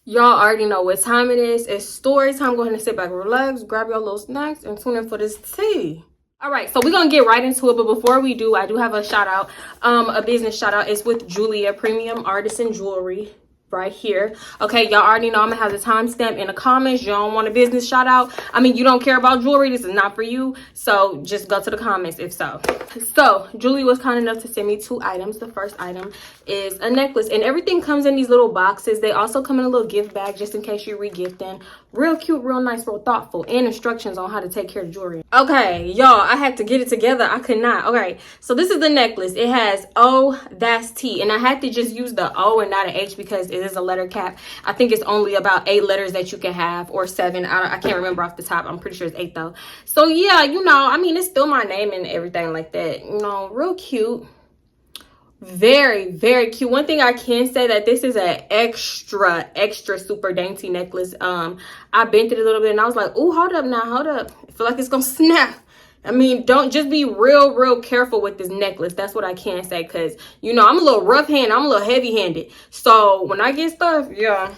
Y'all already know what time it is. It's story time. Go ahead and sit back, relax, grab your little snacks, and tune in for this tea. All right, so we're gonna get right into it. But before we do, I do have a shout out, a business shout out. It's with Julia Premium Artisan Jewelry. Right here. Okay, y'all already know I'm gonna have the timestamp in the comments. You don't want a business shout out. I mean, you don't care about jewelry. This is not for you. So just go to the comments if so. So Julie was kind enough to send me 2 items. The first item is a necklace, and everything comes in these little boxes. They also come in a little gift bag just in case you're regifting. Real cute, real nice, real thoughtful, and instructions on how to take care of jewelry. Okay, y'all, I had to get it together. I could not. Okay, so this is the necklace. It has O, that's T, and I had to just use the O and not an H because it is a letter cap. I think it's only about 8 letters that you can have, or 7. I can't remember off the top. I'm pretty sure it's 8 though. So yeah, you know, I mean, it's still my name and everything like that. You know, real cute. Very, very cute. One thing I can say that this is an extra super dainty necklace. I bent it a little bit and I was like, oh, hold up now, hold up. I feel like it's gonna snap. I mean, don't just be real careful with this necklace. That's what I can say, because you know I'm a little rough handed, I'm a little heavy handed. So when I get stuff, yeah,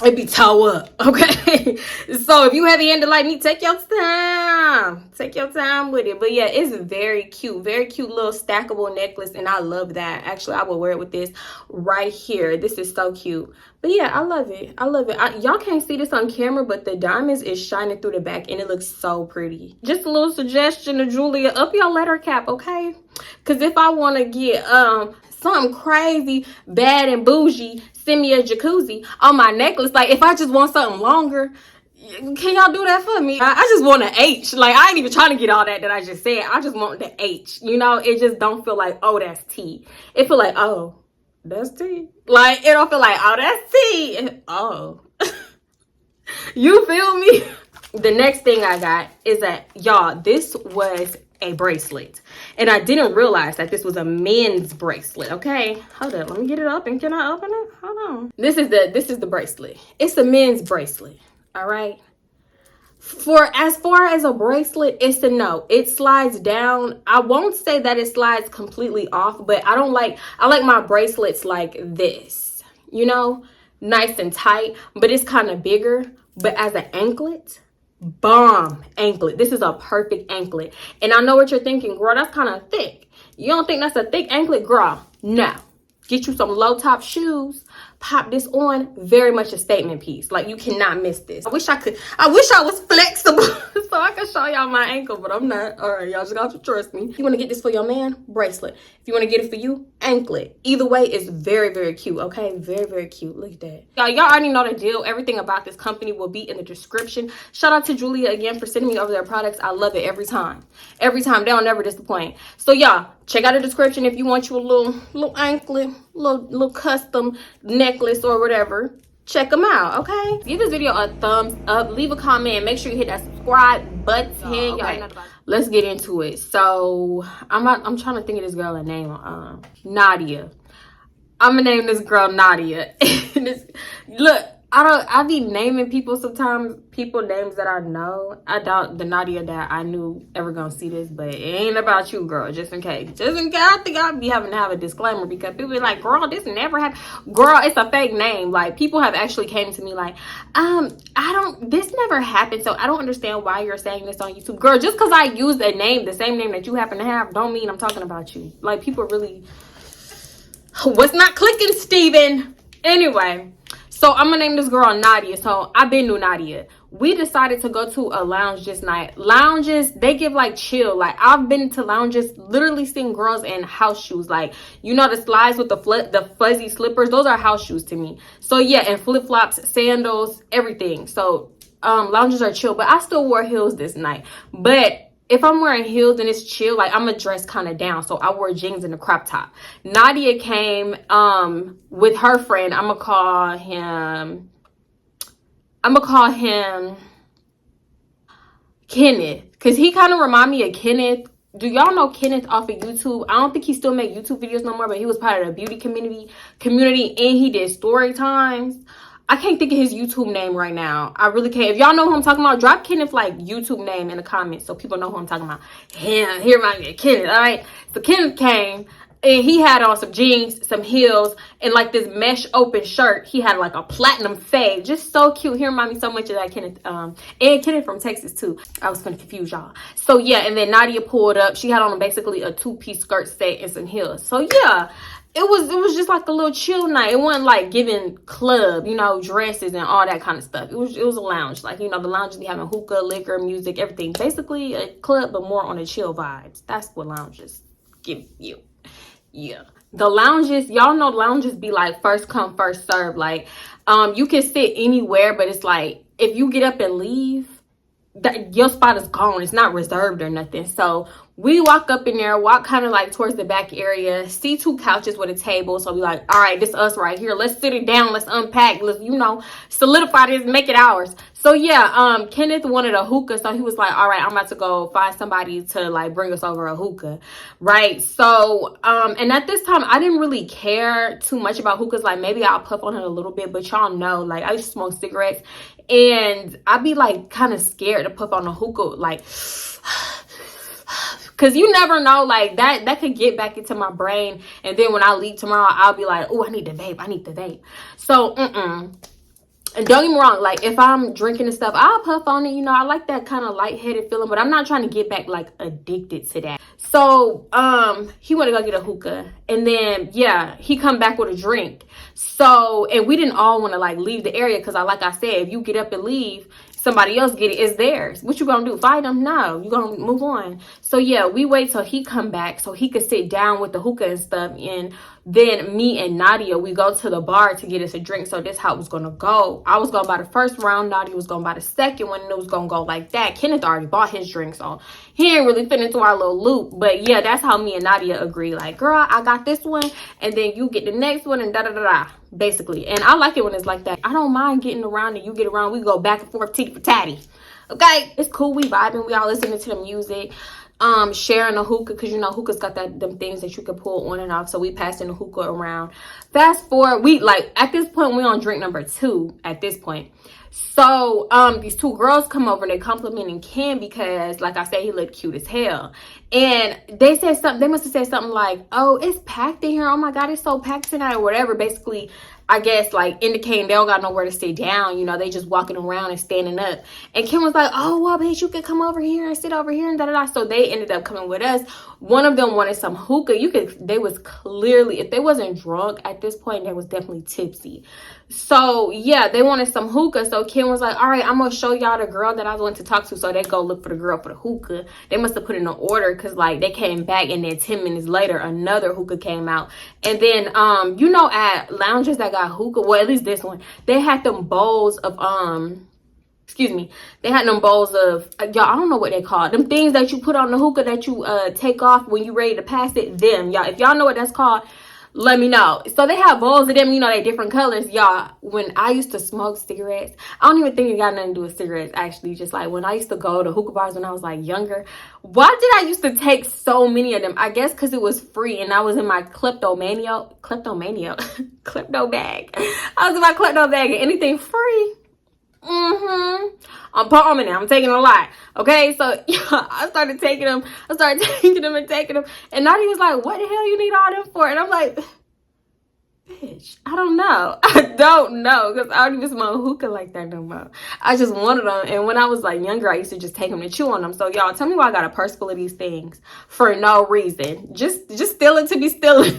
it be toe up. Okay. So if you heavy handed like me, take your time with it. But yeah, it's very cute little stackable necklace, and I love that. Actually, I will wear it with this right here. This is so cute. But yeah, I love it. Y'all can't see this on camera, but the diamonds is shining through the back and it looks so pretty. Just a little suggestion to Julia, up your letter cap, okay? Because if I want to get something crazy, bad and bougie, send me a jacuzzi on my necklace. Like, if I just want something longer, can y'all do that for me? I just want an H. Like, I ain't even trying to get all that I just said. I just want the H. You know, it just don't feel like, oh, that's T. It feel like, oh, that's T. Like, it don't feel like, oh, that's T. Oh. You feel me? The next thing I got is that, y'all, this was a bracelet, and I didn't realize that this was a men's bracelet. Okay, hold up, let me get it up. And can I open it? Hold on. This is the bracelet. It's a men's bracelet. All right, for as far as a bracelet, it's a no. It slides down. I won't say that it slides completely off, but I like my bracelets like this, you know, nice and tight, but it's kind of bigger. But as an anklet, bomb anklet. This is a perfect anklet. And I know what you're thinking, girl, that's kind of thick. You don't think that's a thick anklet, girl? No. Get you some low top shoes, pop this on. Very much a statement piece. Like, you cannot miss this. I wish I was flexible so I could show y'all my ankle, but I'm not. All right, y'all just got to trust me. If you want to get this for your man, bracelet. If you want to get it for you, anklet. Either way, it's very cute. Okay, very cute. Look at that. Y'all already know the deal. Everything about this company will be in the description. Shout out to Julia again for sending me over their products. I love it every time. Every time. They don't never disappoint. So y'all, check out the description if you want you a little anklet, little custom necklace or whatever. Check them out, okay? Give this video a thumbs up, leave a comment, make sure you hit that subscribe button. Okay. Let's get into it. So I'm trying to think of this girl a name. Nadia. I'm gonna name this girl Nadia. Look, I be naming people sometimes, people names that I know. I doubt the Nadia that I knew ever gonna see this, but it ain't about you, girl, just in case. I think I'll be having to have a disclaimer, because people be like, girl, this never happened. Girl, it's a fake name. Like, people have actually came to me like, this never happened, so I don't understand why you're saying this on YouTube. Girl, just because I used a name, the same name that you happen to have, don't mean I'm talking about you. Like, people really, what's not clicking, Steven? Anyway, so I'm gonna name this girl Nadia. So I've been to Nadia. We decided to go to a lounge this night. Lounges, they give like chill. Like, I've been to lounges, literally seen girls in house shoes. Like, you know, the slides with the fuzzy slippers, those are house shoes to me. So yeah, and flip-flops, sandals, everything. So lounges are chill, but I still wore heels this night. But if I'm wearing heels and it's chill, like, I'm gonna dress kind of down. So I wore jeans and a crop top. Nadia came with her friend. I'm gonna call him Kenneth, because he kind of remind me of Kenneth. Do y'all know Kenneth off of YouTube? I don't think he still make YouTube videos no more, but he was part of the beauty community, and he did story times. I can't think of his YouTube name right now. I really can't. If y'all know who I'm talking about, drop Kenneth like YouTube name in the comments so people know who I'm talking about. Yeah, he reminds me of Kenneth. All right. So Kenneth came. And he had on some jeans, some heels, and like this mesh open shirt. He had like a platinum fade. Just so cute. He reminded me so much of that Kenneth. And Kenneth from Texas too. I was gonna confuse y'all. So yeah, and then Nadia pulled up. She had on basically a 2-piece skirt set and some heels. So yeah, it was just like a little chill night. It wasn't like giving club, you know, dresses and all that kind of stuff. It was a lounge. Like, you know, the lounges be having hookah, liquor, music, everything. Basically a club, but more on the chill vibes. That's what lounges give you. Yeah, the lounges, y'all know lounges be like first come first serve. Like you can sit anywhere, but it's like if you get up and leave, your spot is gone. It's not reserved or nothing. So we walk up in there, walk kind of like towards the back area, see 2 couches with a table. So we like, all right, this us right here. Let's sit it down. Let's unpack. Let's, you know, solidify this, make it ours. So yeah, Kenneth wanted a hookah. So he was like, all right, I'm about to go find somebody to like bring us over a hookah. Right. So, and at this time, I didn't really care too much about hookahs. Like maybe I'll puff on it a little bit, but y'all know, like I used to smoke cigarettes and I'd be like kind of scared to puff on a hookah, like, cause you never know, like that could get back into my brain. And then when I leave tomorrow, I'll be like, oh, I need the vape. So, and don't get me wrong, like if I'm drinking and stuff, I'll puff on it. You know, I like that kind of lightheaded feeling, but I'm not trying to get back like addicted to that. So, he went to go get a hookah, and then yeah, he come back with a drink. So, and we didn't all want to like leave the area because like I said, if you get up and leave, somebody else get it, it's theirs. What you gonna do? Fight them? No, you gonna move on. So yeah, we wait till he come back so he could sit down with the hookah and stuff. And then me and Nadia, we go to the bar to get us a drink. So this how it was gonna go. I was gonna buy the first round, Nadia was gonna buy the second one, and it was gonna go like that. Kenneth already bought his drink, so he ain't really fit into our little loop. But yeah, that's how me and Nadia agree. Like, girl, I got this one, and then you get the next one, and da-da-da-da, basically. And I like it when it's like that. I don't mind getting around and you get around. We go back and forth, titty for tatty. Okay, it's cool. We vibing. We all listening to the music. Sharing a hookah, because you know hookah's got them things that you can pull on and off. So we passing the hookah around. Fast forward, we like at this point we on drink number 2 at this point. So these 2 girls come over and they complimenting Ken because like I said, he looked cute as hell. And they said something, they must have said something like, oh, it's packed in here, oh my god, it's so packed tonight, or whatever. Basically, I guess like indicating they don't got nowhere to sit down, you know, they just walking around and standing up. And Kim was like, oh well, bitch, you could come over here and sit over here and da-da-da. So they ended up coming with us. One of them wanted some hookah. They was clearly, if they wasn't drunk at this point, they was definitely tipsy. So yeah, they wanted some hookah. So Kim was like, all right, I'm gonna show y'all the girl that I was going to talk to. So they go look for the girl for the hookah. They must have put in an order because like they came back, and then 10 minutes later another hookah came out. And then you know, at lounges that got hookah, well at least this one, they had them bowls of they had them bowls of y'all, I don't know what they call them things that you put on the hookah that you take off when you ready to pass it. Them, y'all, if y'all know what that's called, let me know. So they have bowls of them, you know, they different colors. Y'all, when I used to smoke cigarettes, I don't even think it got nothing to do with cigarettes, actually. Just like when I used to go to hookah bars when I was like younger, why did I used to take so many of them? I guess because it was free and I was in my kleptomania klepto bag. I was in my klepto bag, and anything free, I'm palming it. I'm taking a lot. Okay, so yeah, I started taking them and taking them. And Nadia was like, what the hell you need all them for? And I'm like, bitch, I don't know. Because I don't even smoke hookah like that no more. I just wanted them. And when I was like younger, I used to just take them and chew on them. So y'all, tell me why I got a purse full of these things for no reason. Just stealing to be stealing.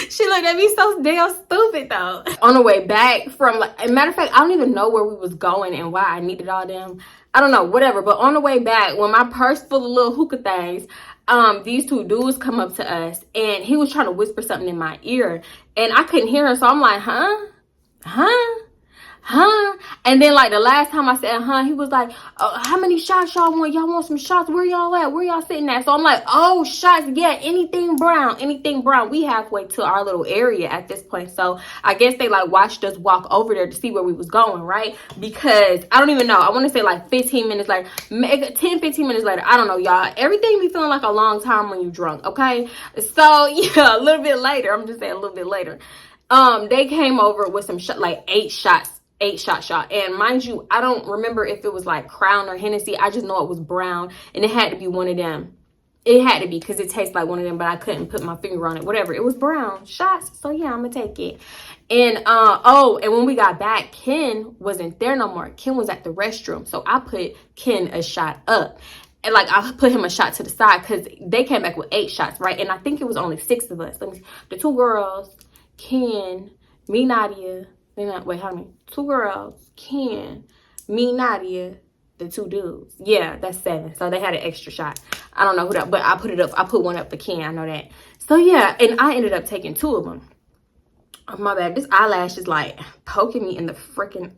She looked at me so damn stupid though. On the way back from, like, as a matter of fact, I don't even know where we was going and why I needed all them. I don't know, whatever. But on the way back, when my purse full of little hookah things, these 2 dudes come up to us, and he was trying to whisper something in my ear, and I couldn't hear him. So I'm like, huh? And then like the last time I said he was like, how many shots y'all want? Y'all want some shots? Where y'all at? Where y'all sitting at? So I'm like, oh, shots, yeah, anything brown. We halfway to our little area at this point. So I guess they like watched us walk over there to see where we was going, right? Because I don't even know, I want to say like 15 minutes later, 10-15 minutes later, I don't know, y'all, everything be feeling like a long time when you drunk. Okay, so yeah, a little bit later, I'm just saying a little bit later, they came over with some like 8 shots. 8-shot shot. And mind you, I don't remember if it was like Crown or Hennessy. I just know it was brown, and it had to be one of them. It had to be because it tastes like one of them, but I couldn't put my finger on it. Whatever. It was brown shots. So yeah, I'm gonna take it. And and when we got back, Ken wasn't there no more. Ken was at the restroom. So I put Ken a shot up. And like I put him a shot to the side because they came back with 8 shots, right? And I think it was only 6 of us. The 2 girls, Ken, me, Nadia. Wait, how many? 2 girls, Ken, me, Nadia, the 2 dudes. Yeah, that's 7. So they had an extra shot. I don't know who that, but I put it up. I put one up for Ken. I know that. So yeah, and I ended up taking 2 of them. Oh, my bad. This eyelash is like poking me in the freaking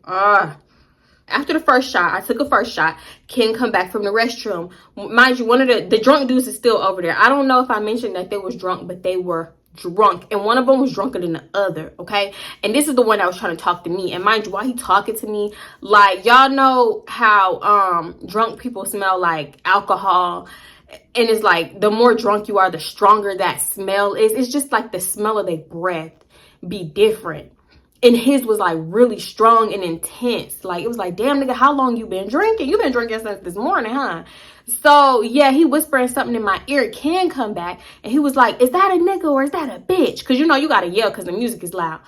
After the first shot, I took a first shot. Ken come back from the restroom. Mind you, one of the drunk dudes is still over there. I don't know if I mentioned that they was drunk, but they were drunk. And one of them was drunker than the other, okay? And this is the one that was trying to talk to me. And mind you, while he talking to me, like, y'all know how drunk people smell like alcohol. And it's like, the more drunk you are, the stronger that smell is. It's just like the smell of their breath be different. And his was like really strong and intense. Like, it was like, damn, nigga, how long you been drinking? You been drinking since this morning, huh? So yeah, he whispering something in my ear. Ken come back and he was like, is that a nigga or is that a bitch? Because you know you gotta yell because the music is loud.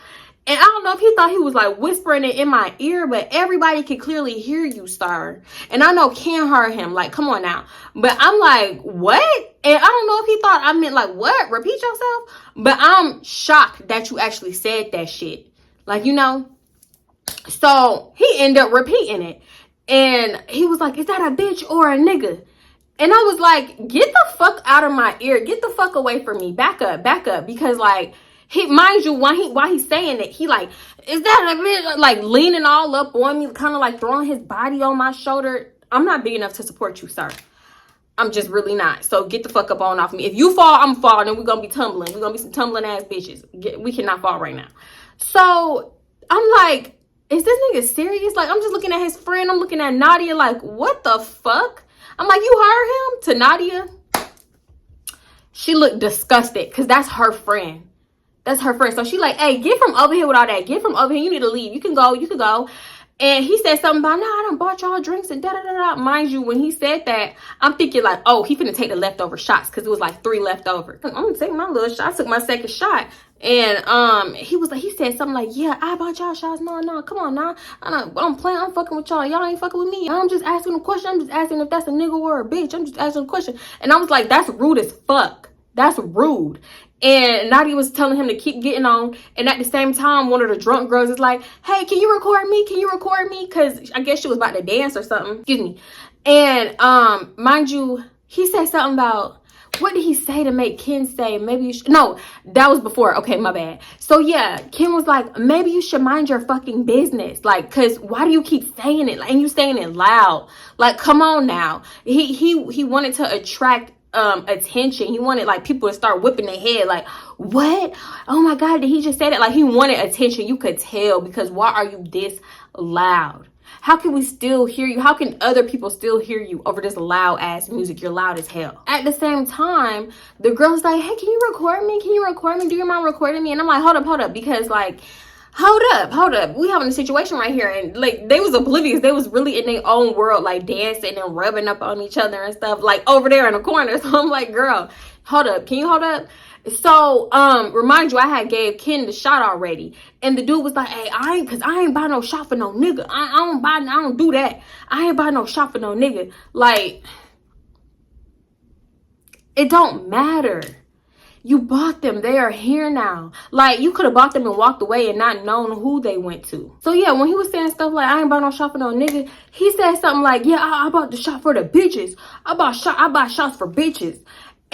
And I don't know if he thought he was like whispering it in my ear, but everybody could clearly hear you, sir. And I know Ken heard him. Like, come on now. But I'm like, what? And I don't know if he thought I meant like, what? Repeat yourself? But I'm shocked that you actually said that shit. Like, you know. So he ended up repeating it. And he was like, is that a bitch or a nigga? And I was like, get the fuck out of my ear. Get the fuck away from me. Back up. Because like, he, mind you, while he's saying it, he like, is that a bitch? Like leaning all up on me, kind of like throwing his body on my shoulder. I'm not big enough to support you, sir. I'm just really not. So get the fuck up on off me. If you fall, I'm falling, and we're gonna be tumbling. We're gonna be some tumbling ass bitches. We cannot fall right now. So I'm like, is this nigga serious? Like, I'm just looking at his friend. I'm looking at Nadia like, what the fuck? I'm like, you heard him? To Nadia, she looked disgusted because that's her friend. That's her friend. So she like, hey, get from over here with all that. Get from over here. You need to leave. You can go. And he said something about, nah, I done bought y'all drinks and da-da-da-da. Mind you, when he said that, I'm thinking like, oh, he finna take the leftover shots because it was like 3 left over. I'm gonna take my little shot. I took my second shot. And he said something like, yeah, I bought y'all shots. No, come on now. I'm playing, I'm fucking with y'all. Y'all ain't fucking with me. I'm just asking a question. I'm just asking if that's a nigga or a bitch. I'm just asking a question. And I was like, that's rude as fuck. That's rude. And Nadia was telling him to keep getting on. And at the same time, one of the drunk girls is like, hey, can you record me? Because I guess she was about to dance or something. Excuse me. And mind you, he said something about, what did he say to make Ken say, maybe you should, no, that was before. Okay, my bad. So yeah, Ken was like, maybe you should mind your fucking business. Like, cause why do you keep saying it? Like, and you saying it loud. Like, come on now. He wanted to attract attention. He wanted like people to start whipping their head like, what? Oh my god, did he just say that? Like, he wanted attention. You could tell, because why are you this loud? How can we still hear you? How can other people still hear you over this loud ass music? You're loud as hell. At the same time, the girl's like, hey, can you record me? Do you mind recording me? And I'm like, hold up, because like, hold up, we having a situation right here. And like, they was oblivious. They was really in their own world, like dancing and rubbing up on each other and stuff, like over there in the corner. So I'm like, girl, hold up, can you hold up? So remind you, I had gave Ken the shot already, and the dude was like, hey, I ain't buy no shot for no nigga. I don't do that. I ain't buy no shot for no nigga. Like, it don't matter. You bought them. They are here now. Like, you could have bought them and walked away and not known who they went to. So yeah, when he was saying stuff like, I ain't buy no shot for no nigga, he said something like, yeah, I bought the shot for the bitches. I buy shots for bitches.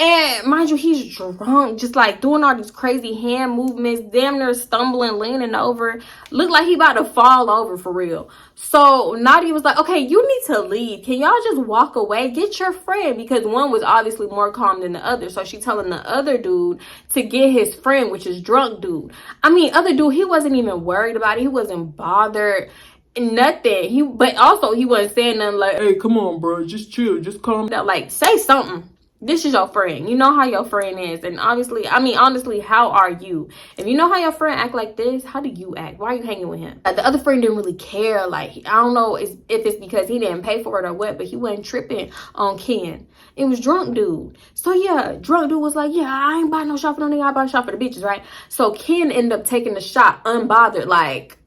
And mind you, he's drunk, just like doing all these crazy hand movements, damn near stumbling, leaning over. Looked like he about to fall over for real. So Nadia was like, okay, you need to leave. Can y'all just walk away? Get your friend. Because one was obviously more calm than the other. So she telling the other dude to get his friend, which is drunk dude. I mean, other dude, he wasn't even worried about it. He wasn't bothered. Nothing. But also he wasn't saying nothing like, hey, come on, bro, just chill, just calm down. Like, say something. This is your friend. You know how your friend is. And obviously, I mean, honestly, how are you? If you know how your friend act like this, how do you act? Why are you hanging with him? The other friend didn't really care. Like, I don't know if it's because he didn't pay for it or what, but he wasn't tripping on Ken. It was drunk dude. So yeah, drunk dude was like, yeah, I ain't buying no shot for no nigga. I buy a shot for the bitches, right? So Ken ended up taking the shot unbothered, like,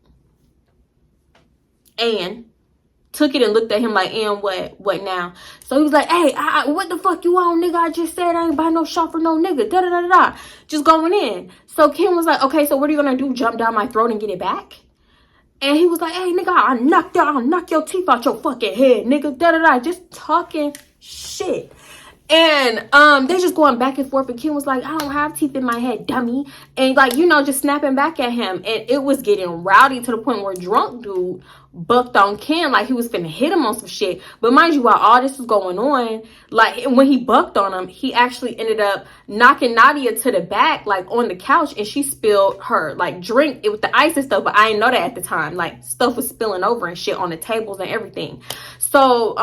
and took it and looked at him like, and what now? So he was like, hey, what the fuck you on, nigga? I just said I ain't buy no shot for no nigga. Da da da da. Just going in. So Ken was like, okay, so what are you gonna do? Jump down my throat and get it back? And he was like, hey, nigga, I'll knock your teeth out your fucking head, nigga. Da da da. Just talking shit. And they just going back and forth, and Ken was like, I don't have teeth in my head, dummy. And like, you know, just snapping back at him. And it was getting rowdy to the point where drunk dude bucked on Ken like he was finna hit him on some shit. But mind you, while all this was going on, like when he bucked on him, he actually ended up knocking Nadia to the back, like on the couch, and she spilled her like drink it with the ice and stuff. But I didn't know that at the time. Like stuff was spilling over and shit on the tables and everything. So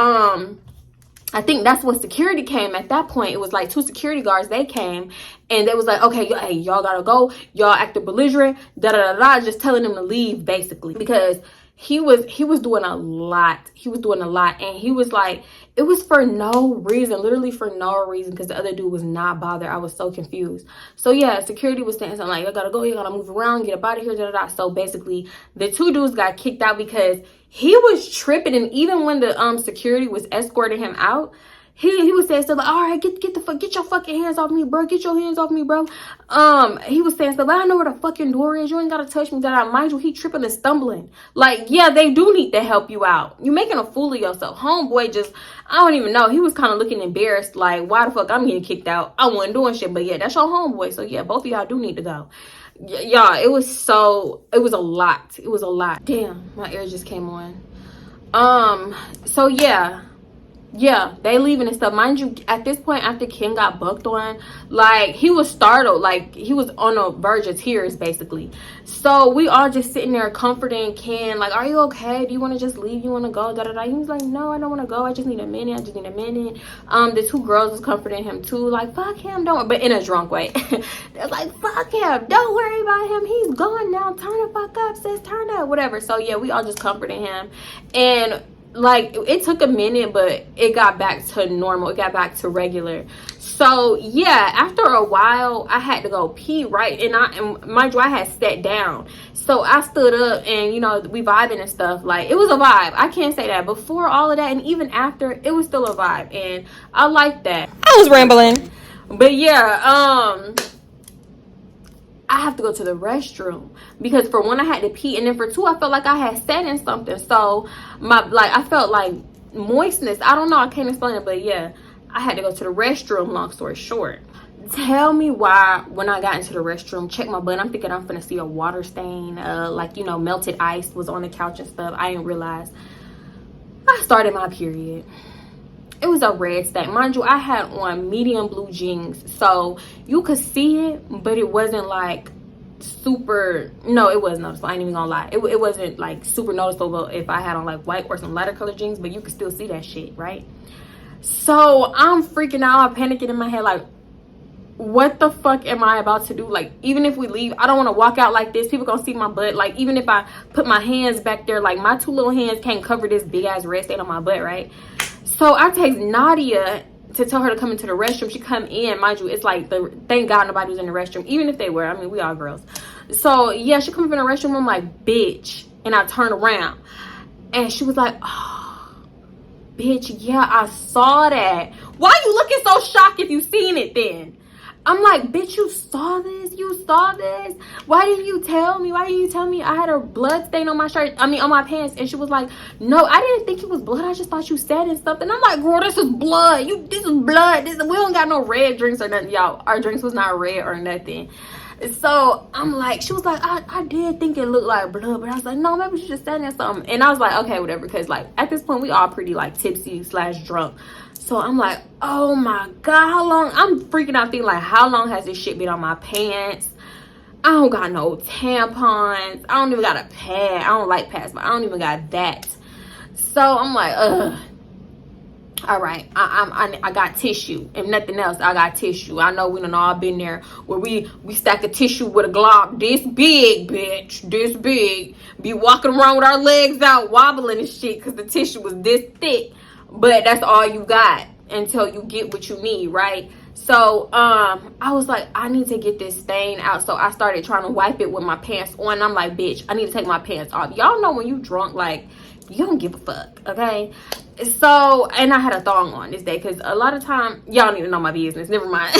I think that's when security came. At that point, it was like 2 security guards. They came and they was like, okay, hey, y'all gotta go. Y'all acted belligerent, da da da da, just telling them to leave basically, because he was doing a lot. He was doing a lot, and he was like, it was for no reason, literally for no reason, because the other dude was not bothered. I was so confused. So yeah, security was saying something like, you gotta go, you gotta move around, get up out of here, da da da. So basically, the 2 dudes got kicked out because he was tripping. And even when the security was escorting him out, he was saying stuff like, all right, get your fucking hands off me, bro. Get your hands off me, bro. He was saying stuff like, I know where the fucking door is. You ain't gotta touch me. That mind you, he tripping and stumbling. Like, yeah, they do need to help you out. You making a fool of yourself. Homeboy just, I don't even know. He was kind of looking embarrassed, like, why the fuck I'm getting kicked out? I wasn't doing shit. But yeah, that's your homeboy. So yeah, both of y'all do need to go. Y'all, it was a lot. It was a lot. Damn, my ear just came on. So yeah, they leaving and stuff. Mind you, at this point, after Ken got bucked on, like, he was startled. Like, he was on the verge of tears, basically. So we all just sitting there comforting Ken, like, are you okay? Do you want to just leave? You want to go? Da da da. He was like, no, I don't want to go. I just need a minute. The 2 girls was comforting him too, like, fuck him, don't, but in a drunk way. They're like, fuck him, don't worry about him. He's gone now. Turn the fuck up, sis. Turn up, whatever. So yeah, we all just comforting him. And like, it took a minute, but it got back to normal. It got back to regular. So yeah, after a while, I had to go pee, right? And mind you, I had sat down. So I stood up and, you know, we vibing and stuff. Like, it was a vibe. I can't say that. Before all of that, and even after, it was still a vibe. And I liked that. I was rambling. But yeah, I have to go to the restroom because for one, I had to pee, and then for 2, I felt like I had sat in something. So I felt like moistness. I don't know. I can't explain it, but yeah, I had to go to the restroom. Long story short, tell me why when I got into the restroom, check my butt, I'm thinking I'm gonna see a water stain, like, you know, melted ice was on the couch and stuff. I didn't realize I started my period. It was a red stain. Mind you, I had on medium blue jeans, so you could see it, but it wasn't like super, no, it wasn't noticeable. I ain't even gonna lie. It wasn't like super noticeable if I had on like white or some lighter color jeans, but you could still see that shit, right? So I'm freaking out. I'm panicking in my head, like, what the fuck am I about to do? Like, even if we leave, I don't want to walk out like this. People gonna see my butt. Like, even if I put my hands back there, like, my 2 little hands can't cover this big ass red stain on my butt, right? So I text Nadia to tell her to come into the restroom. She come in, mind you, it's like, thank God nobody was in the restroom, even if they were. I mean, we all girls. So yeah, she comes in the restroom. I'm like, bitch. And I turn around and she was like, oh, bitch, yeah, I saw that. Why you looking so shocked if you seen it then? I'm like, bitch, you saw this? You saw this? Why didn't you tell me? Why didn't you tell me I had a blood stain on my shirt? I mean, on my pants. And she was like, no, I didn't think it was blood. I just thought you said it something. I'm like, girl, this is blood. This is blood. We don't got no red drinks or nothing, y'all. Our drinks was not red or nothing. So I'm like, she was like, I did think it looked like blood, but I was like, no, maybe she just said that something. And I was like, okay, whatever, because like at this point we all pretty like tipsy / drunk. So I'm like, oh my God, how long? I'm freaking out thinking like, how long has this shit been on my pants? I don't got no tampons. I don't even got a pad. I don't like pads, but I don't even got that. So I'm like, ugh. All right, I got tissue. If nothing else, I got tissue. I know we done all been there where we stack a tissue with a glob this big, bitch, this big. Be walking around with our legs out, wobbling and shit, because the tissue was this thick. But that's all you got until you get what you need, right? So I was like, I need to get this stain out. So I started trying to wipe it with my pants on. I'm like, bitch, I need to take my pants off. Y'all know when you drunk, like, you don't give a fuck, okay? So, and I had a thong on this day because a lot of time, y'all need to know my business. Never mind.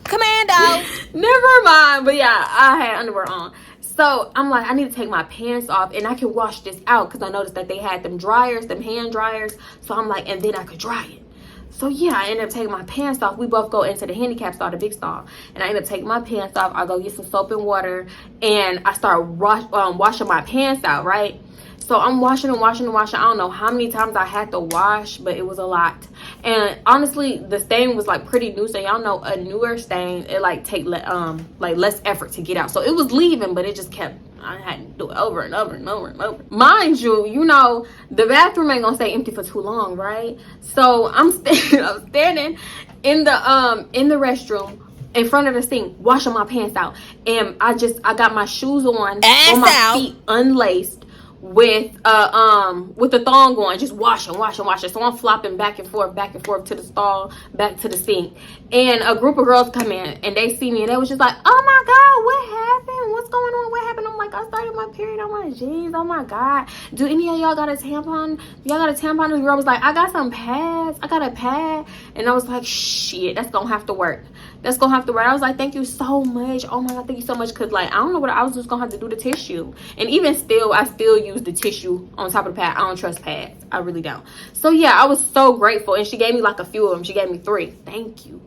Commando. Never mind. But yeah, I had underwear on. So I'm like, I need to take my pants off and I can wash this out because I noticed that they had them dryers, them hand dryers. So I'm like, and then I could dry it. So yeah, I ended up taking my pants off. We both go into the handicap stall, the big stall, and I ended up taking my pants off. I go get some soap and water, and I start washing my pants out, right? So I'm washing and washing and washing. I don't know how many times I had to wash, but it was a lot. And honestly, the stain was like pretty new. So y'all know a newer stain, it like take like less effort to get out. So it was leaving, but it just kept, I had to do it over and over and over and over. Mind you, you know, the bathroom ain't gonna stay empty for too long, right? So I'm standing in the restroom in front of the sink, washing my pants out. And I got my shoes on my feet unlaced, with the thong on, just washing. So I'm flopping back and forth to the stall, back to the sink. And a group of girls come in and they see me and they was just like, oh my God, what happened? What's going on? What happened? I'm like, I started my period on my jeans. Oh my God. Do any of y'all got a tampon? Y'all got a tampon? And the girl was like, I got some pads. I got a pad. And I was like, shit, that's gonna have to work. I was like, thank you so much. Oh my God, thank you so much. Cause like, I don't know what I was just gonna have to do the tissue. And even still, I still use the tissue on top of the pad. I don't trust pads. I really don't. So yeah, I was so grateful. And she gave me like a few of them. She gave me 3. Thank you.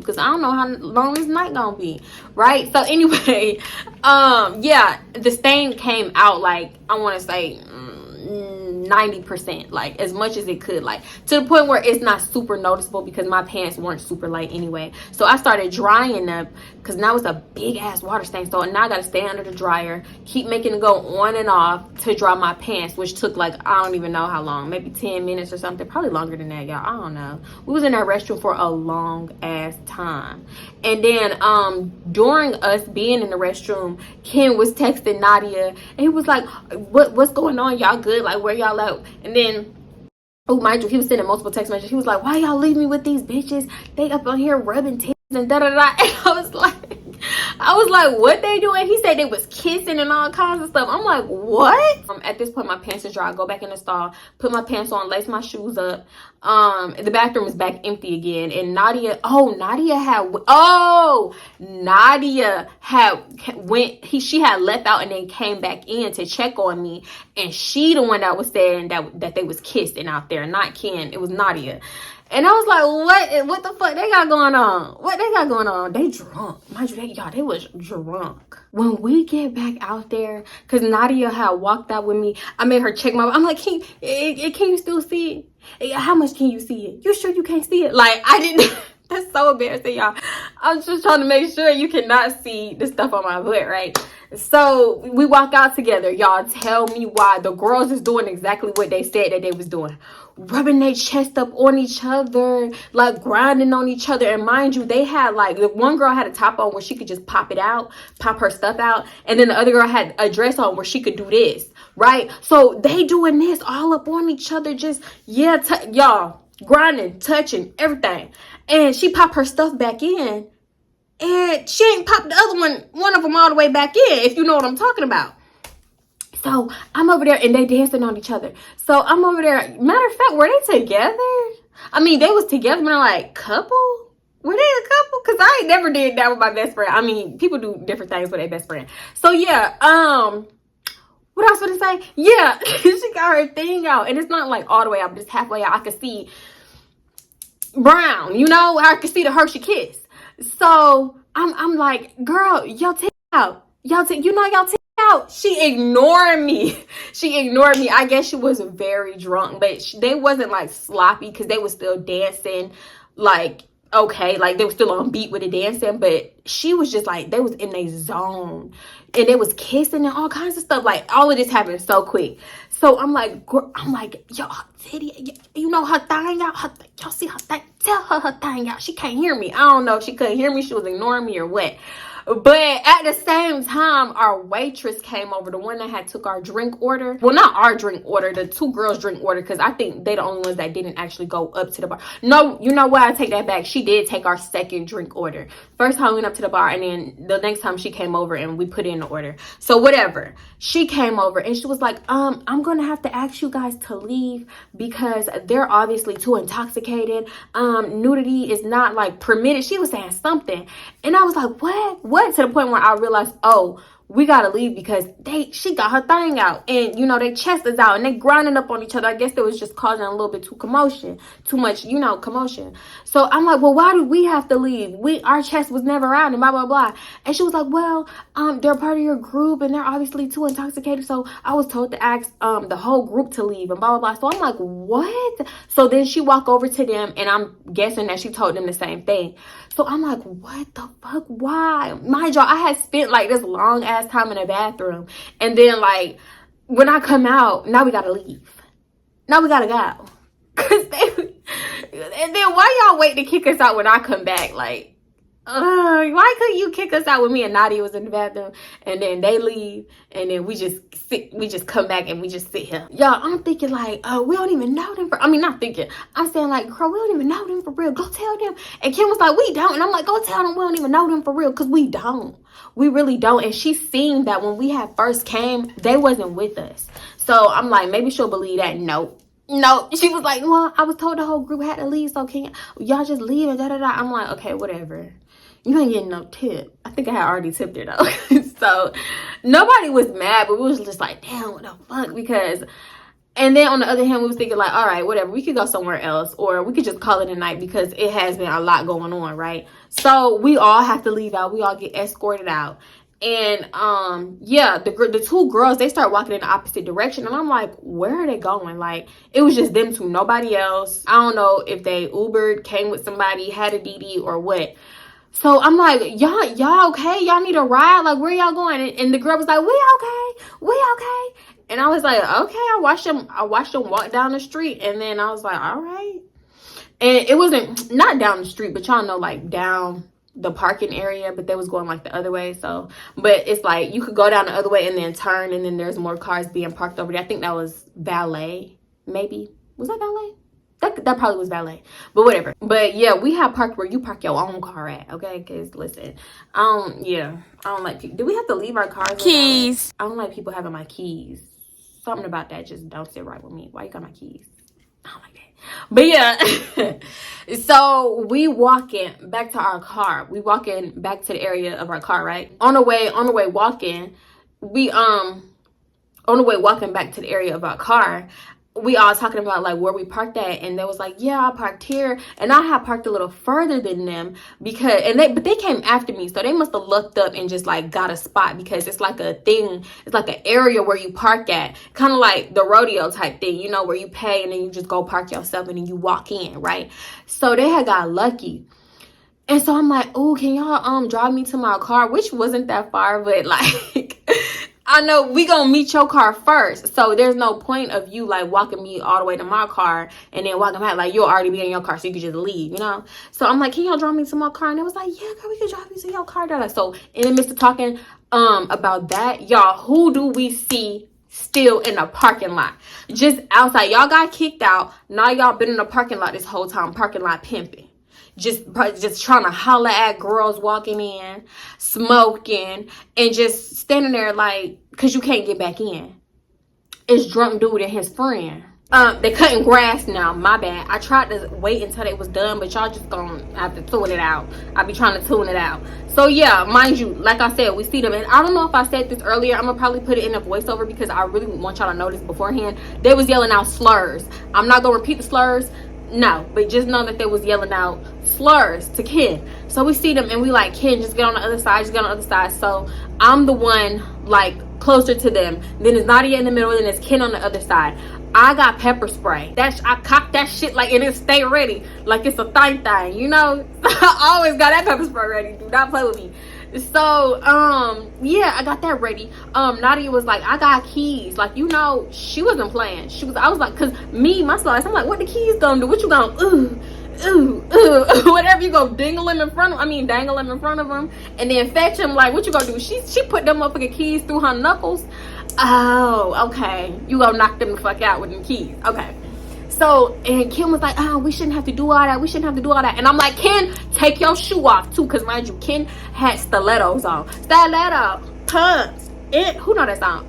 Cause I don't know how long this night gonna be. Right? So anyway, yeah, the stain came out like, I want to say 90%, like as much as it could, like to the point where it's not super noticeable because my pants weren't super light anyway. So I started drying them because now it's a big ass water stain. So now I got to stay under the dryer, keep making it go on and off to dry my pants, which took like, I don't even know how long, maybe 10 minutes or something, probably longer than that, y'all. I don't know. We was in that restroom for a long ass time. And then during us being in the restroom, Ken was texting Nadia and he was like, what's going on? Y'all good? Like, where y'all at? And then, oh, mind you, he was sending multiple text messages. He was like, why y'all leave me with these bitches? They up on here rubbing tits and da-da-da. And I was like, what they doing? He said they was kissing and all kinds of stuff. I'm like, what? At this point, my pants is dry. I go back in the stall, put my pants on, lace my shoes up. The bathroom is back empty again. And Nadia she had left out and then came back in to check on me. And she the one that was saying that they was kissing out there, not Ken. It was Nadia. And I was like, what the fuck they got going on? What they got going on? They drunk. Mind you, they was drunk. When we get back out there, because Nadia had walked out with me, I made her check I'm like, can you still see it? How much can you see it? You sure you can't see it? Like, I didn't. That's so embarrassing, y'all. I was just trying to make sure you cannot see the stuff on my butt, right? So we walk out together. Y'all tell me why the girls is doing exactly what they said that they was doing. Rubbing their chest up on each other, like grinding on each other. And mind you, they had like, the one girl had a top on where she could just pop her stuff out. And then the other girl had a dress on where she could do this, right? So they doing this all up on each other, just, yeah, y'all, grinding, touching, everything. And she popped her stuff back in. And she ain't popped the other one of them all the way back in, if you know what I'm talking about. So I'm over there and they dancing on each other. So I'm over there. Matter of fact, were they together? I mean, they was together, but I'm like, couple? Were they a couple? Because I ain't never did that with my best friend. I mean, people do different things with their best friend. So yeah, what else would I say? Yeah, she got her thing out. And it's not like all the way out, but it's halfway out. I could see brown, you know? I could see the Hershey Kiss. So I'm like, girl, y'all take out. Y'all take out. She ignored me. I guess she was very drunk, but they wasn't like sloppy because they was still dancing like okay, like they were still on beat with the dancing, but she was just like, they was in a zone and they was kissing and all kinds of stuff. Like all of this happened so quick. So I'm like, yo, her titty, you know her thing out, y'all see her thing, tell her thing out. She can't hear me. I don't know if she couldn't hear me, she was ignoring me or what. But at the same time, our waitress came over, the one that had took our drink order. Well, not our drink order, the two girls' drink order, because I think they the only ones that didn't actually go up to the bar. No, you know what? I take that back. She did take our second drink order. First time we went up to the bar, and then the next time she came over and we put in the order. So whatever. She came over and she was like, I'm going to have to ask you guys to leave because they're obviously too intoxicated. Nudity is not like permitted. She was saying something. And I was like, what? To the point where I realized, oh, we gotta leave because she got her thing out, and you know their chest is out and they grinding up on each other. I guess they was just causing a little bit too much commotion. So I'm like, well, why do we have to leave? Our chest was never out and blah blah blah. And she was like, well, they're part of your group and they're obviously too intoxicated, so I was told to ask the whole group to leave and blah blah blah. So I'm like, what? So then she walked over to them, and I'm guessing that she told them the same thing. So I'm like, what the fuck? Why? Mind y'all, I had spent like this long ass time in the bathroom. And then like, when I come out, now we gotta leave. Now we gotta go. And then why y'all wait to kick us out when I come back? Like, why couldn't you kick us out when me and Nadia was in the bathroom, and then they leave, and then we just come back and we just sit here? Y'all, I'm thinking like, we don't even know them not thinking. I'm saying like, girl, we don't even know them for real. Go tell them. And Kim was like, we don't. And I'm like, go tell them we don't even know them for real, because we don't. We really don't. And she seen that when we had first came, they wasn't with us. So I'm like, maybe she'll believe that. No, she was like, well, I was told the whole group had to leave, so can y'all just leave and da-da-da. I'm like, okay, whatever. You ain't getting no tip. I think I had already tipped her though. So nobody was mad, but we was just like, damn, what the fuck? Because, and then on the other hand, we was thinking like, all right, whatever, we could go somewhere else, or we could just call it a night because it has been a lot going on, right? So we all have to leave out. We all get escorted out. And yeah, the two girls, they start walking in the opposite direction, and I'm like, where are they going? Like, it was just them two, nobody else. I don't know if they Ubered, came with somebody, had a DD or what. So I'm like, y'all okay? Y'all need a ride? Like, where y'all going? And the girl was like, we okay. And I was like, okay. I watched them walk down the street, and then I was like, all right. And it wasn't, not down the street, but y'all know, like down the parking area, but they was going like the other way. So, but it's like you could go down the other way and then turn, and then there's more cars being parked over there. I think that was valet, maybe. Was that valet? That probably was valet, but whatever. But yeah, we have parked where you park your own car at, okay? Because listen, I don't like people. Do we have to leave our cars? Keys. I don't like people having my keys. Something about that just don't sit right with me. Why you got my keys? I don't like that. But yeah, so we walking back to our car. We walking back to the area of our car, right? On the way walking, walking back to the area of our car, we all talking about like where we parked at, and they was like, yeah, I parked here, and I had parked a little further than them because, but they came after me, so they must have looked up and just like got a spot, because it's like a thing, it's like an area where you park at, kind of like the rodeo type thing, you know, where you pay and then you just go park yourself and then you walk in, right? So they had got lucky. And so I'm like, oh, can y'all drive me to my car, which wasn't that far, but like I know we gonna meet your car first, so there's no point of you like walking me all the way to my car and then walking back. Like, you'll already be in your car, so you can just leave, you know? So I'm like, can y'all drive me to my car? And it was like, yeah, girl, we can drive you to your car. Like, so in the midst of talking about that, y'all, who do we see still in the parking lot? Just outside. Y'all got kicked out. Now y'all been in the parking lot this whole time, parking lot pimping. Just trying to holler at girls walking in, smoking, and just standing there like, because you can't get back in. It's drunk dude and his friend. They cutting grass now, my bad. I tried to wait until they was done, but y'all just gonna have to tune it out. I be trying to tune it out. So yeah, mind you, like I said, we see them, and I don't know if I said this earlier. I'm gonna probably put it in a voiceover because I really want y'all to know this beforehand. They was yelling out slurs. I'm not gonna repeat the slurs. No, but just know that they was yelling out slurs to Ken. So we see them and we like, Ken, just get on the other side, just get on the other side. So I'm the one like closer to them. Then it's Nadia in the middle, and it's Ken on the other side. I got pepper spray. I cocked that shit like and it stay ready, like it's a thing, you know. I always got that pepper spray ready. Do not play with me. So yeah, I got that ready. Nadia was like, I got keys. Like, you know, she wasn't playing. I was like, cause my slides, I'm like, what the keys gonna do? What you gonna whatever, you go dangle him in front of him and then fetch him. Like, what you gonna do? She put them motherfucking keys through her knuckles. Oh, okay. You gonna knock them the fuck out with them keys. Okay. So, and Kim was like, we shouldn't have to do all that. And I'm like, Ken, take your shoe off too. Because mind you, Ken had stilettos on. Stiletto, pumps. Who know that song?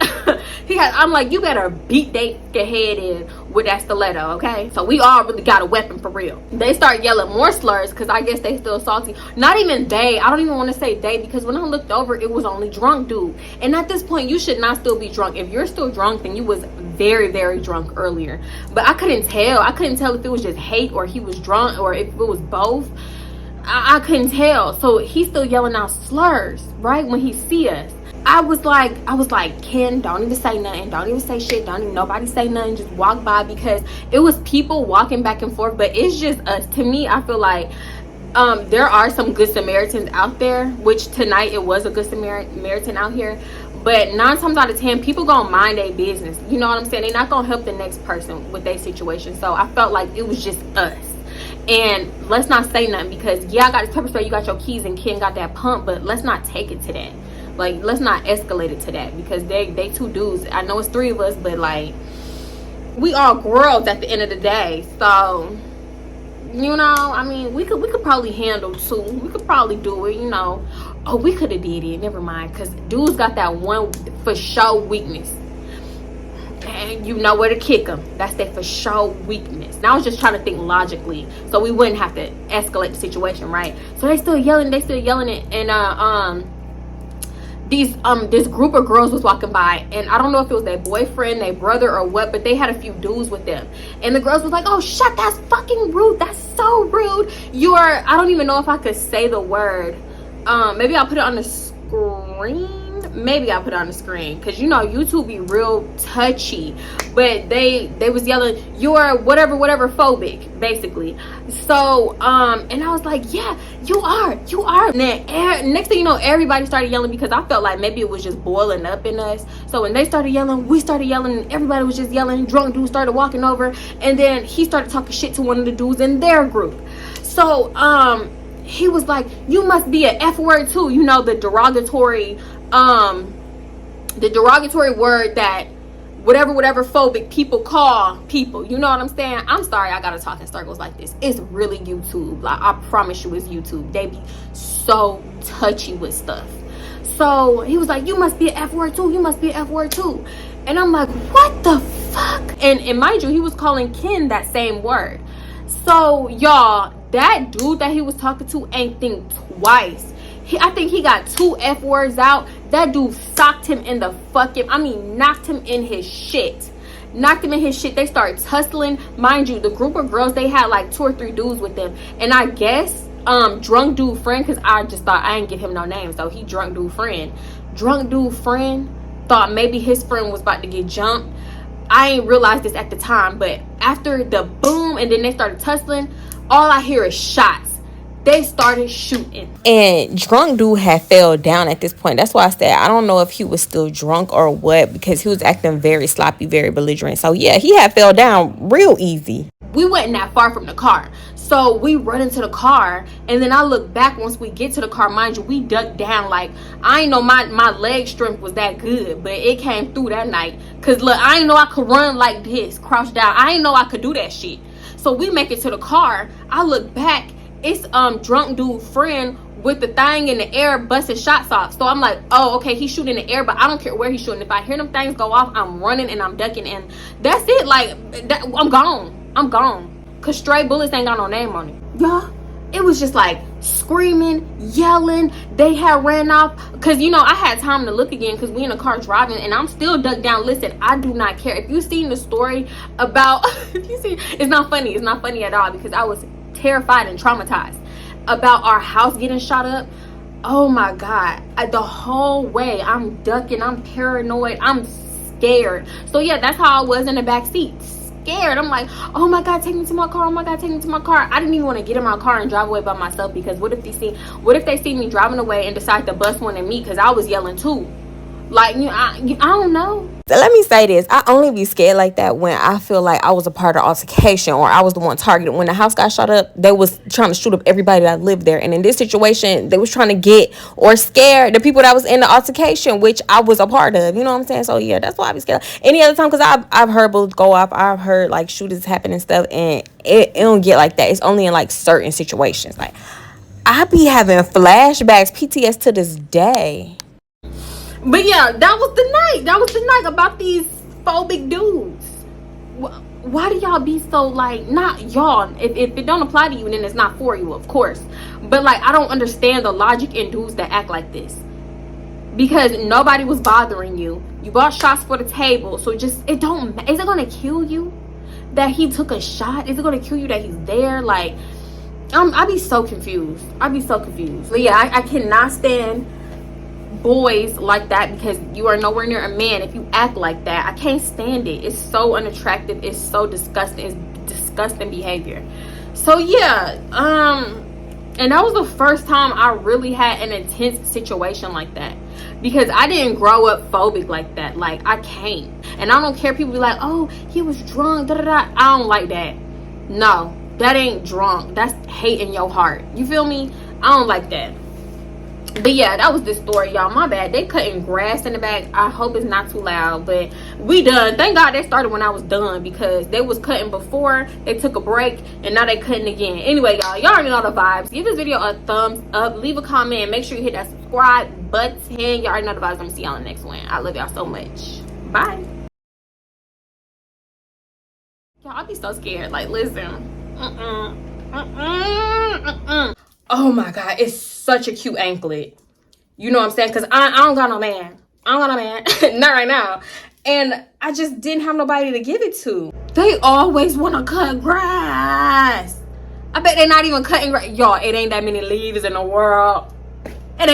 I'm like, you better beat they head in with that stiletto, okay? So we all really got a weapon for real. They start yelling more slurs because I guess they still salty. Not even they. I don't even want to say they because when I looked over, it was only drunk dude. And at this point, you should not still be drunk. If you're still drunk, then you was very, very drunk earlier. But I couldn't tell. if it was just hate or he was drunk or if it was both. I couldn't tell. So he's still yelling out slurs, right? When he see us. I was like, Ken, don't even say nothing. Don't even say shit. Don't even nobody say nothing. Just walk by, because it was people walking back and forth, but it's just us. To me, I feel like there are some good Samaritans out there, which tonight it was a good Samaritan out here. But 9 times out of 10, people gonna mind their business. You know what I'm saying? They're not gonna help the next person with their situation. So I felt like it was just us. And let's not say nothing, because yeah, I got this pepper spray, you got your keys, and Ken got that pump, but let's not take it to that. Like, let's not escalate it to that, because they 2 dudes. I know it's 3 of us, but like, we all girls at the end of the day. So, you know, I mean, we could probably handle 2. We could probably do it, you know. Oh, we could have did it. Never mind, because dudes got that one for sure weakness. And you know where to kick them. That's their for sure weakness. Now I was just trying to think logically, so we wouldn't have to escalate the situation, right? So they still yelling it, and this group of girls was walking by, and I don't know if it was their boyfriend, their brother, or what, but they had a few dudes with them, and the girls was like, oh shut, that's fucking rude, that's so rude, I don't even know if I could say the word. Maybe I'll put it on the screen, because you know YouTube be real touchy, but they was yelling, you're whatever phobic, basically. So and I was like, yeah, you are. And then next thing you know, everybody started yelling, because I felt like maybe it was just boiling up in us. So when they started yelling, we started yelling, and everybody was just yelling. Drunk dude started walking over, and then he started talking shit to one of the dudes in their group. So he was like, you must be an F word too, you know, the derogatory word that whatever phobic people call people, you know what I'm saying? I'm sorry I gotta talk in circles like this. It's really YouTube. Like, I promise you, it's YouTube. They be so touchy with stuff. So he was like, you must be an F word too, and I'm like, what the fuck? And mind you, he was calling Ken that same word. So y'all, that dude that he was talking to ain't think twice. I think he got 2 F words out. That dude socked him in the fucking, knocked him in his shit. They started tussling. Mind you, the group of girls, they had like 2 or 3 dudes with them. And I guess, drunk dude friend, because I just thought I ain't give him no name. So he drunk dude friend thought maybe his friend was about to get jumped. I ain't realized this at the time, but after the boom and then they started tussling, all I hear is shots. They started shooting. And drunk dude had fell down at this point. That's why I said I don't know if he was still drunk or what, because he was acting very sloppy, very belligerent. So yeah, he had fell down real easy. We wasn't that far from the car. So we run into the car, and then I look back once we get to the car. Mind you, we ducked down. Like, I ain't know my leg strength was that good, but it came through that night. Cause look, I ain't know I could run like this, crouch down. I ain't know I could do that shit. So we make it to the car. I look back. It's drunk dude friend with the thing in the air busting shots off. So I'm like, oh, okay, he's shooting in the air, but I don't care where he's shooting. If I hear them things go off, I'm running and I'm ducking, and that's it. Like, I'm gone. Cause stray bullets ain't got no name on it. Y'all, it was just like screaming, yelling. They had ran off. Cause you know, I had time to look again, cause we in the car driving, and I'm still ducked down. Listen, I do not care. If you seen the story about, it's not funny. It's not funny at all, because I was terrified and traumatized about our house getting shot up. Oh my God. The whole way I'm ducking, I'm paranoid, I'm scared. So yeah, that's how I was in the back seat, scared. I'm like, oh my God, take me to my car. Oh my God, take me to my car. I didn't even want to get in my car and drive away by myself, because what if they see me driving away and decide to bust one at me, because I was yelling too. Like, I don't know. So let me say this. I only be scared like that when I feel like I was a part of altercation, or I was the one targeted. When the house got shot up, they was trying to shoot up everybody that lived there. And in this situation, they was trying to get or scare the people that was in the altercation, which I was a part of. You know what I'm saying? So yeah, that's why I be scared. Any other time, because I've heard bullets go off. I've heard like shootings happen and stuff, and it don't get like that. It's only in like certain situations. Like, I be having flashbacks, PTS to this day. But yeah, that was the night about these phobic dudes. Why do y'all be so like, not y'all, if it don't apply to you, then it's not for you, of course. But like, I don't understand the logic in dudes that act like this, because nobody was bothering you. You bought shots for the table, so is it gonna kill you that he took a shot? Is it gonna kill you that he's there? Like, I be so confused. But yeah, I cannot stand boys like that, because you are nowhere near a man if you act like that. I can't stand it. It's so unattractive. It's so disgusting. It's disgusting behavior. So yeah, and that was the first time I really had an intense situation like that, because I didn't grow up phobic like that. Like, I can't. And I don't care, people be like, oh, he was drunk, da da da. I don't like that. No, that ain't drunk. That's hate in your heart. You feel me? I don't like that. But yeah, that was the story, y'all. My bad. They cutting grass in the back. I hope it's not too loud, but we done. Thank God they started when I was done, because they was cutting before they took a break, and now they cutting again. Anyway, y'all already know the vibes. Give this video a thumbs up, leave a comment, and make sure you hit that subscribe button. Y'all already know the vibes. I'm gonna see y'all in the next one. I love y'all so much. Bye. Y'all, I be so scared. Like, listen. Oh my God, it's such a cute anklet. You know what I'm saying? Because I don't got no man. Not right now. And I just didn't have nobody to give it to. They always want to cut grass. I bet they're not even cutting grass. Y'all, it ain't that many leaves in the world. Craig.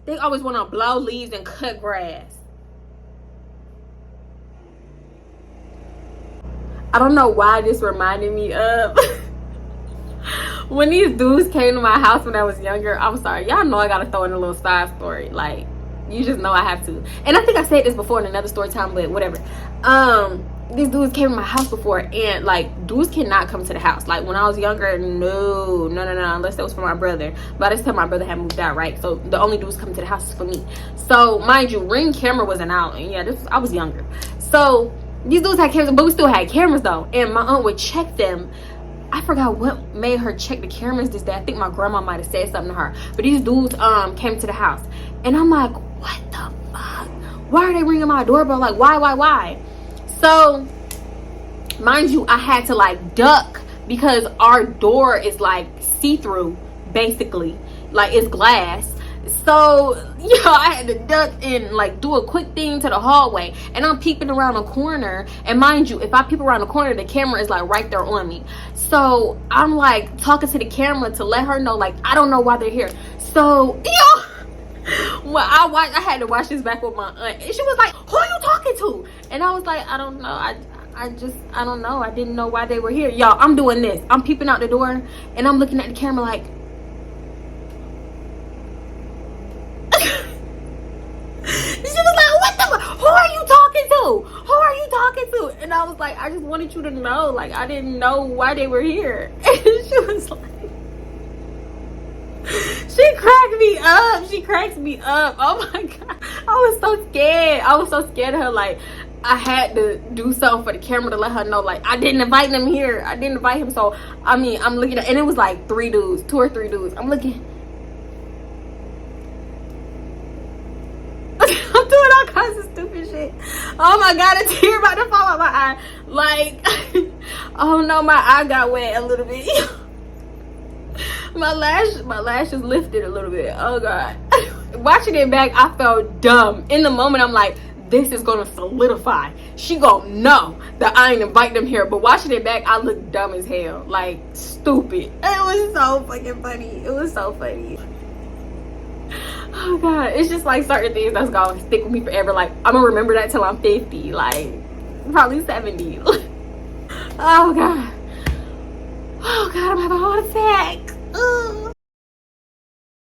They always want to blow leaves and cut grass. I don't know why this reminded me of when these dudes came to my house when I was younger. I'm sorry, y'all know I gotta throw in a little side story. Like, you just know I have to. And I think I said this before in another story time, but whatever. These dudes came to my house before, and like, dudes cannot come to the house. Like, when I was younger, no, unless it was for my brother. By this time my brother had moved out, right? So the only dudes coming to the house is for me. So mind you, Ring camera wasn't out, and yeah, I was younger. So these dudes had cameras, but we still had cameras though, and my aunt would check them. I forgot what made her check the cameras this day. I think my grandma might have said something to her. But these dudes came to the house, and I'm like, what the fuck? Why are they ringing my doorbell? Like, why? So mind you, I had to like duck, because our door is like see-through, basically. Like, it's glass. So, I had to duck and like do a quick thing to the hallway, and I'm peeping around the corner, and mind you, if I peep around the corner, the camera is like right there on me. So I'm like talking to the camera to let her know, like, I don't know why they're here. So well, I had to watch this back with my aunt, and she was like, who are you talking to? And I was like, I don't know. I don't know. I didn't know why they were here. Y'all, I'm doing this. I'm peeping out the door, and I'm looking at the camera like, she was like, who are you talking to? And I was like, I just wanted you to know, like, I didn't know why they were here. And she was like, she cracks me up. Oh my God, I was so scared of her. Like, I had to do something for the camera to let her know, like, I didn't invite them here. I didn't invite him. So I mean, I'm looking at, and it was like 2 or 3 dudes. I'm looking, I'm doing all kinds of stupid shit. Oh my God, a tear about to fall out my eye. Like, oh no, my eye got wet a little bit. my lashes lifted a little bit. Oh God. Watching it back, I felt dumb. In the moment, I'm like, this is gonna solidify. She gonna know that I ain't invite them here. But watching it back, I look dumb as hell. Like, stupid. It was so fucking funny. It was so funny. Oh God, it's just like certain things that's gonna stick with me forever. Like, I'm gonna remember that till I'm 50. Like, Probably 70. Oh god. Oh god, I'm having a heart attack.